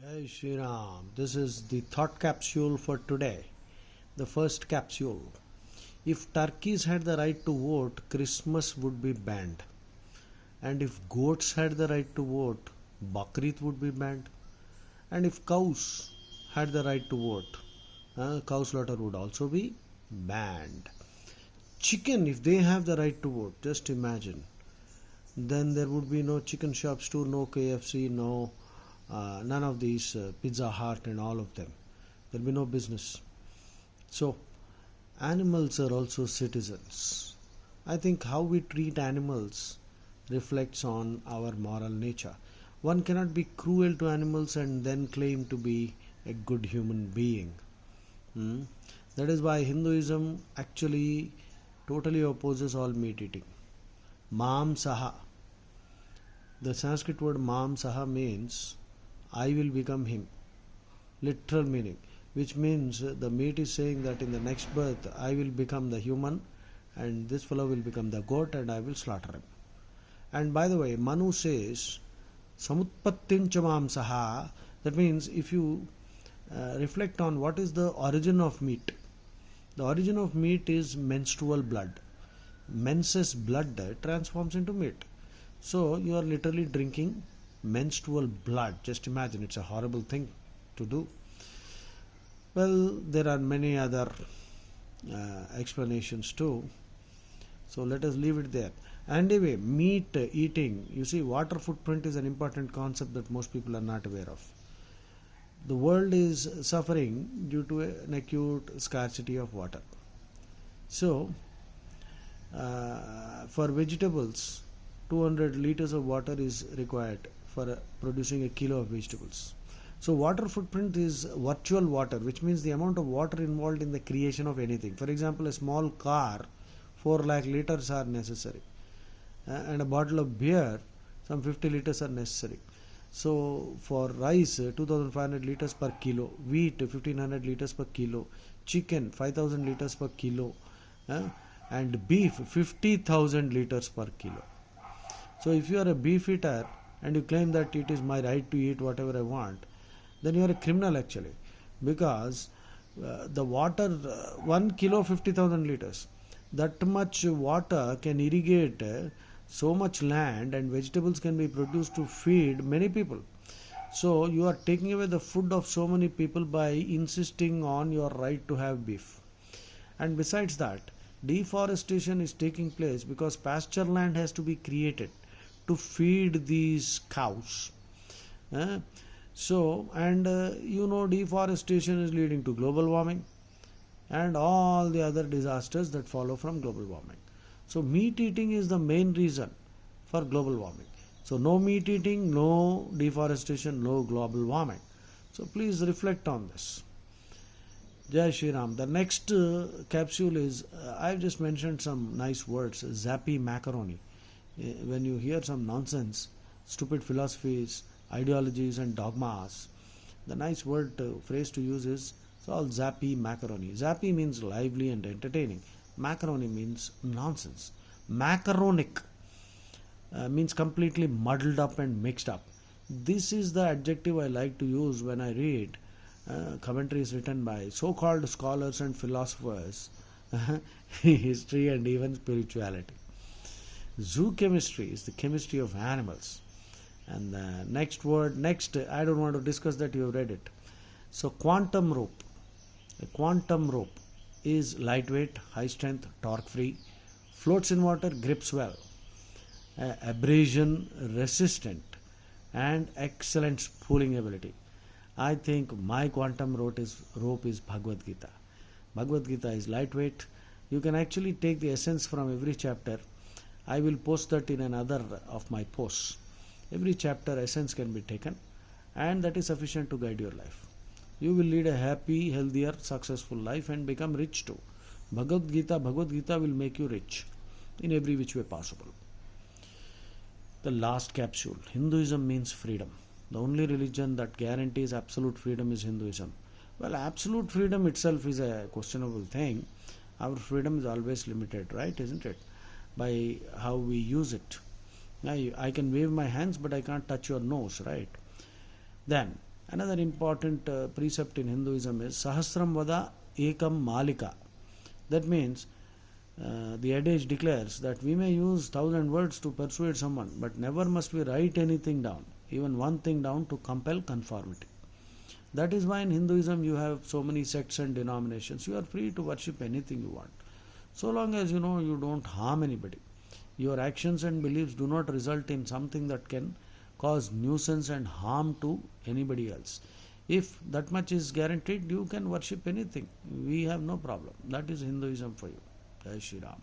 Jai Shri Ram. This is the thought capsule for today. The first capsule. If turkeys had the right to vote, Christmas would be banned. And if goats had the right to vote, Bakrit would be banned. And if cows had the right to vote, cow slaughter would also be banned. Chicken, if they have the right to vote, just imagine. Then there would be no chicken shops too, no KFC, no none of these Pizza Hut and all of them. There'll be no business. So, animals are also citizens. I think how we treat animals reflects on our moral nature. One cannot be cruel to animals and then claim to be a good human being. Hmm? That is why Hinduism actually totally opposes all meat eating. Mam Saha. The Sanskrit word Mam Saha means I will become him. Literal meaning. Which means the meat is saying that in the next birth I will become the human and this fellow will become the goat and I will slaughter him. And by the way, Manu says Samutpattincha Mamsaha. That means if you reflect on what is the origin of meat. The origin of meat is menstrual blood. Menses blood transforms into meat. So you are literally drinking menstrual blood. Just imagine, it's a horrible thing to do. Well, there are many other explanations too. So let us leave it there. Anyway, meat eating, you see, water footprint is an important concept that most people are not aware of. The world is suffering due to an acute scarcity of water. So, for vegetables, 200 liters of water is required for producing a kilo of vegetables. So water footprint is virtual water, which means the amount of water involved in the creation of anything. For example, a small car, 4 lakh liters are necessary. And a bottle of beer, some 50 liters are necessary. So for rice, 2500 liters per kilo, wheat 1500 liters per kilo, chicken 5000 liters per kilo, and beef 50,000 liters per kilo. So if you are a beef eater and you claim that it is my right to eat whatever I want, then you are a criminal actually, because the water, 1 kilo 50,000 liters, that much water can irrigate so much land and vegetables can be produced to feed many people. So you are taking away the food of so many people by insisting on your right to have beef. And besides that, deforestation is taking place because pasture land has to be created to feed these cows. Deforestation is leading to global warming and all the other disasters that follow from global warming. So meat eating is the main reason for global warming. So no meat eating, no deforestation, no global warming. So please reflect on this. Jai Shri Ram. The next capsule is, I've just mentioned some nice words, zappy macaroni. When you hear some nonsense, stupid philosophies, ideologies and dogmas, the nice phrase to use is, it's all zappy macaroni. Zappy means lively and entertaining. Macaroni means nonsense. Macaronic means completely muddled up and mixed up. This is the adjective I like to use when I read commentaries written by so-called scholars and philosophers, history and even spirituality. Zoo chemistry is the chemistry of animals. And the next, I don't want to discuss that, you have read it. So quantum rope. A quantum rope is lightweight, high strength, torque free, floats in water, grips well, abrasion resistant, and excellent spooling ability. I think my quantum rope is Bhagavad Gita. Bhagavad Gita is lightweight. You can actually take the essence from every chapter. I will post that in another of my posts. Every chapter essence can be taken, and that is sufficient to guide your life. You will lead a happy, healthier, successful life and become rich too. Bhagavad Gita will make you rich in every which way possible. The last capsule. Hinduism means freedom. The only religion that guarantees absolute freedom is Hinduism. Well, absolute freedom itself is a questionable thing. Our freedom is always limited, right? Isn't it? By how we use it. I can wave my hands, but I can't touch your nose, right? Then, Another important precept in Hinduism is Sahasram Vada Ekam Malika. That means the adage declares that we may use 1,000 words to persuade someone, but never must we write anything down, even one thing down, to compel conformity. That is why in Hinduism you have so many sects and denominations. You are free to worship anything you want, so long as you know you don't harm anybody. Your actions and beliefs do not result in something that can cause nuisance and harm to anybody else. If that much is guaranteed, you can worship anything. We have no problem. That is Hinduism for you. Jai Shri Ram.